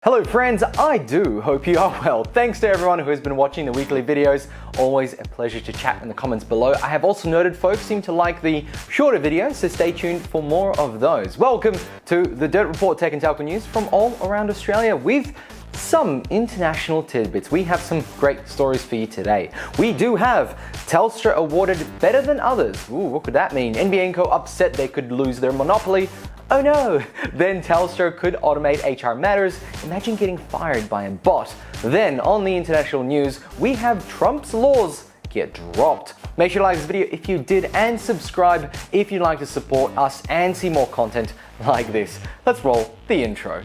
Hello friends, I do hope you are well. Thanks to everyone who has been watching the weekly videos. Always a pleasure to chat in the comments below. I have also noted folks seem to like the shorter videos, so stay tuned for more of those. Welcome to the Dirt Report Tech and Telco News from all around Australia with some international tidbits. We have some great stories for you today. We do have Telstra awarded better than others. Ooh, what could that mean? NBN Co upset they could lose their monopoly. Oh no! Then Telstra could automate HR matters. Imagine getting fired by a bot. Then on the international news, we have Trump's laws get dropped. Make sure to like this video if you did and subscribe if you'd like to support us and see more content like this. Let's roll the intro.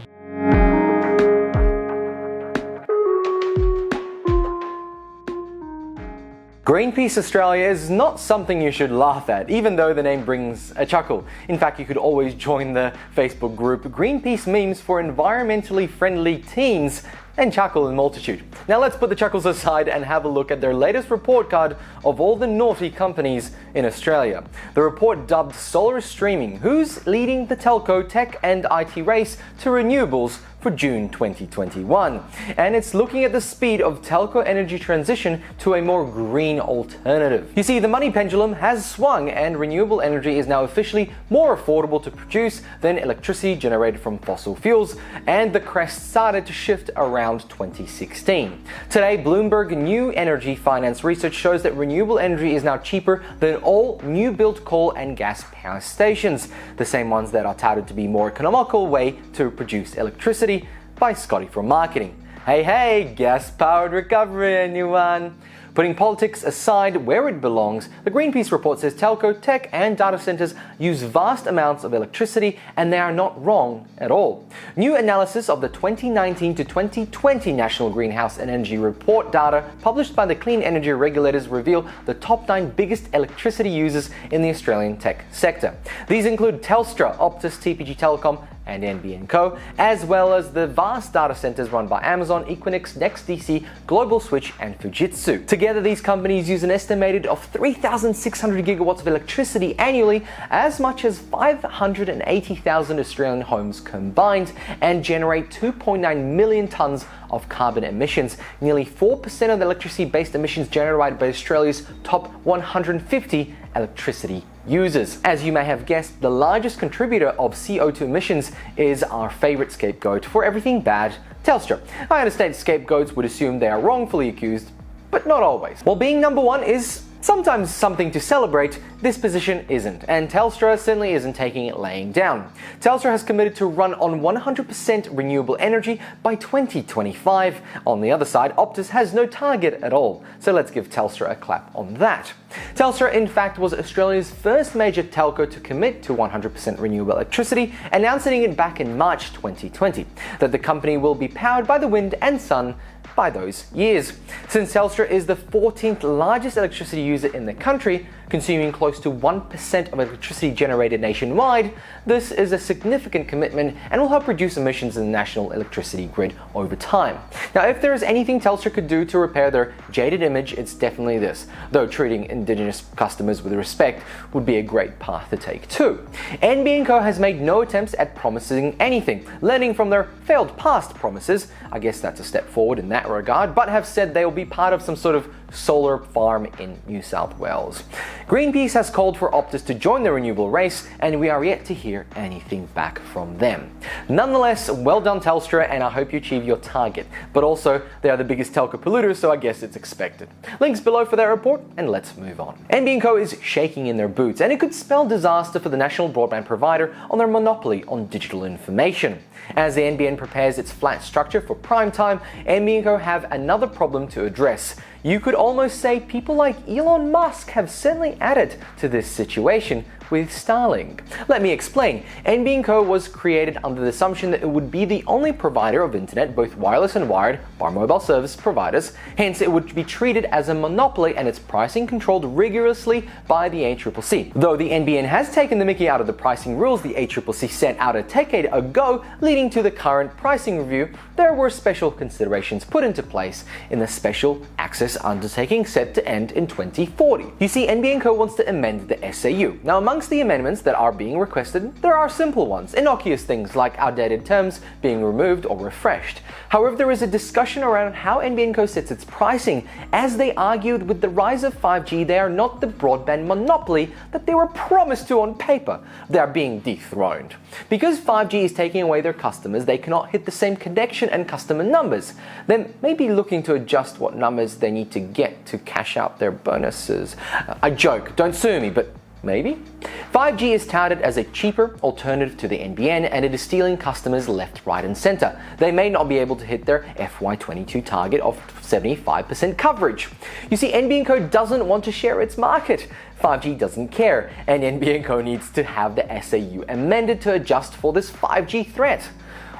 Greenpeace Australia is not something you should laugh at, even though the name brings a chuckle. In fact, you could always join the Facebook group Greenpeace Memes for Environmentally Friendly Teens and chuckle in multitude. Now let's put the chuckles aside and have a look at their latest report card of all the naughty companies in Australia. The report dubbed Solar Streaming, who's leading the telco, tech and IT race to renewables for June 2021. And it's looking at the speed of telco energy transition to a more green alternative. You see, the money pendulum has swung and renewable energy is now officially more affordable to produce than electricity generated from fossil fuels, and the crest started to shift around 2016. Today, Bloomberg New Energy Finance research shows that renewable energy is now cheaper than all new built coal and gas power stations, the same ones that are touted to be more economical way to produce electricity by Scotty from Marketing. Hey, gas-powered recovery, anyone? Putting politics aside where it belongs, the Greenpeace report says telco, tech and data centers use vast amounts of electricity, and they are not wrong at all. New analysis of the 2019 to 2020 National Greenhouse and Energy Report data published by the Clean Energy Regulators reveal the top 9 biggest electricity users in the Australian tech sector. These include Telstra, Optus, TPG Telecom, and NBN Co, as well as the vast data centers run by Amazon, Equinix, NextDC, Global Switch, and Fujitsu. Together, these companies use an estimated of 3,600 gigawatts of electricity annually, as much as 580,000 Australian homes combined, and generate 2.9 million tons of carbon emissions, nearly 4% of the electricity-based emissions generated by Australia's top 150 electricity users. As you may have guessed, the largest contributor of CO2 emissions is our favorite scapegoat for everything bad, Telstra. I understand scapegoats would assume they are wrongfully accused, but not always. While being number one is sometimes something to celebrate, this position isn't, and Telstra certainly isn't taking it laying down. Telstra has committed to run on 100% renewable energy by 2025. On the other side, Optus has no target at all, so let's give Telstra a clap on that. Telstra, in fact, was Australia's first major telco to commit to 100% renewable electricity, announcing it back in March 2020, that the company will be powered by the wind and sun by those years. Since Telstra is the 14th largest electricity user in the country, consuming close to 1% of electricity generated nationwide, this is a significant commitment and will help reduce emissions in the national electricity grid over time. Now, if there is anything Telstra could do to repair their jaded image, it's definitely this, though treating Indigenous customers with respect would be a great path to take too. NBN Co has made no attempts at promising anything, learning from their failed past promises. I guess that's a step forward in that regard, but have said they will be part of some sort of solar farm in New South Wales. Greenpeace has called for Optus to join the renewable race, and we are yet to hear anything back from them. Nonetheless, well done Telstra, and I hope you achieve your target. But also, they are the biggest telco polluters, so I guess it's expected. Links below for that report, and let's move on. NBN Co is shaking in their boots, and it could spell disaster for the national broadband provider on their monopoly on digital information. As the NBN prepares its flat structure for prime time, NBN Co have another problem to address. You could almost say people like Elon Musk have certainly added to this situation with Starlink. Let me explain. NBN Co was created under the assumption that it would be the only provider of internet, both wireless and wired, by mobile service providers. Hence, it would be treated as a monopoly and its pricing controlled rigorously by the ACCC. Though the NBN has taken the mickey out of the pricing rules the ACCC set out a decade ago, leading to the current pricing review, there were special considerations put into place in the special access undertaking set to end in 2040. You see, NBN Co wants to amend the SAU. Now, among Amongst the amendments that are being requested, there are simple ones, innocuous things like outdated terms being removed or refreshed. However, there is a discussion around how NBN Co sets its pricing, as they argued with the rise of 5G they are not the broadband monopoly that they were promised to on paper. They are being dethroned. Because 5G is taking away their customers, they cannot hit the same connection and customer numbers. They may be looking to adjust what numbers they need to get to cash out their bonuses. I joke, don't sue me, but maybe? 5G is touted as a cheaper alternative to the NBN, and it is stealing customers left, right and center. They may not be able to hit their FY22 target of 75% coverage. You see, NBN Co doesn't want to share its market. 5G doesn't care, and NBN Co needs to have the SAU amended to adjust for this 5G threat.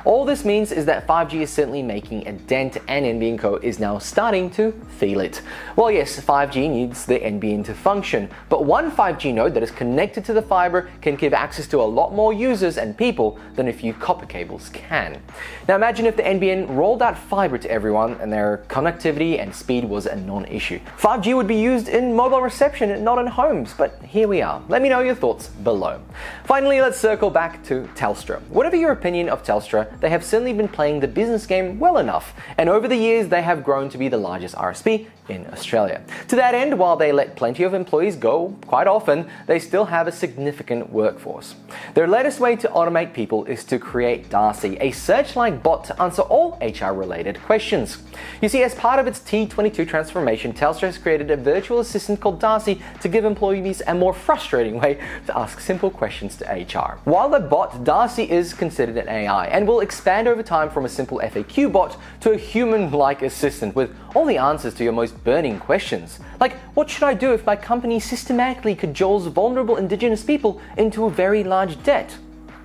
All this means is that 5G is certainly making a dent, and NBN Co is now starting to feel it. Well, yes, 5G needs the NBN to function, but one 5G node that is connected to the fiber can give access to a lot more users and people than a few copper cables can. Now imagine if the NBN rolled out fiber to everyone and their connectivity and speed was a non-issue. 5G would be used in mobile reception and not in homes, but here we are. Let me know your thoughts below. Finally, let's circle back to Telstra. Whatever your opinion of Telstra, they have certainly been playing the business game well enough, and over the years they have grown to be the largest RSP in Australia. To that end, while they let plenty of employees go quite often, they still have a significant workforce. Their latest way to automate people is to create Darcy, a search-like bot to answer all HR-related questions. You see, as part of its T22 transformation, Telstra has created a virtual assistant called Darcy to give employees a more frustrating way to ask simple questions to HR. While the bot, Darcy is considered an AI and will expand over time from a simple FAQ bot to a human-like assistant with all the answers to your most burning questions. Like, what should I do if my company systematically cajoles vulnerable Indigenous people into a very large debt?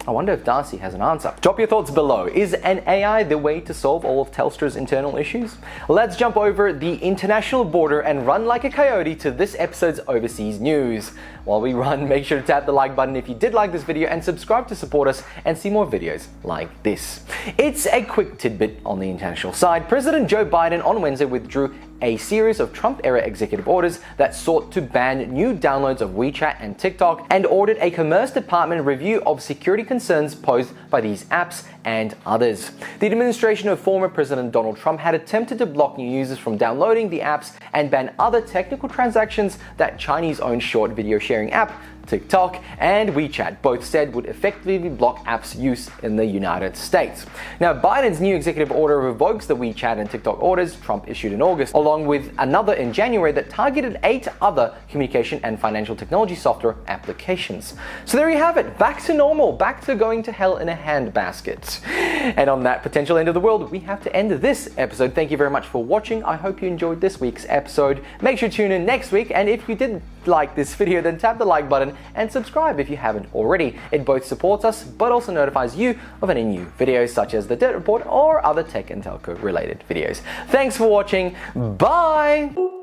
I wonder if Darcy has an answer. Drop your thoughts below. Is an AI the way to solve all of Telstra's internal issues? Let's jump over the international border and run like a coyote to this episode's overseas news. While we run, make sure to tap the like button if you did like this video and subscribe to support us and see more videos like this. It's a quick tidbit on the international side. President Joe Biden on Wednesday withdrew a series of Trump-era executive orders that sought to ban new downloads of WeChat and TikTok, and ordered a Commerce Department review of security concerns posed by these apps and others. The administration of former President Donald Trump had attempted to block new users from downloading the apps and ban other technical transactions that Chinese-owned short video sharing app TikTok and WeChat both said would effectively block apps' use in the United States. Now, Biden's new executive order revokes the WeChat and TikTok orders Trump issued in August, along with another in January that targeted 8 other communication and financial technology software applications. So there you have it, back to normal, back to going to hell in a handbasket. And on that potential end of the world, we have to end this episode. Thank you very much for watching. I hope you enjoyed this week's episode. Make sure to tune in next week, and if you did like this video, then tap the like button and subscribe if you haven't already. It both supports us but also notifies you of any new videos such as the Debt Report or other tech and telco related videos. Thanks for watching. Bye!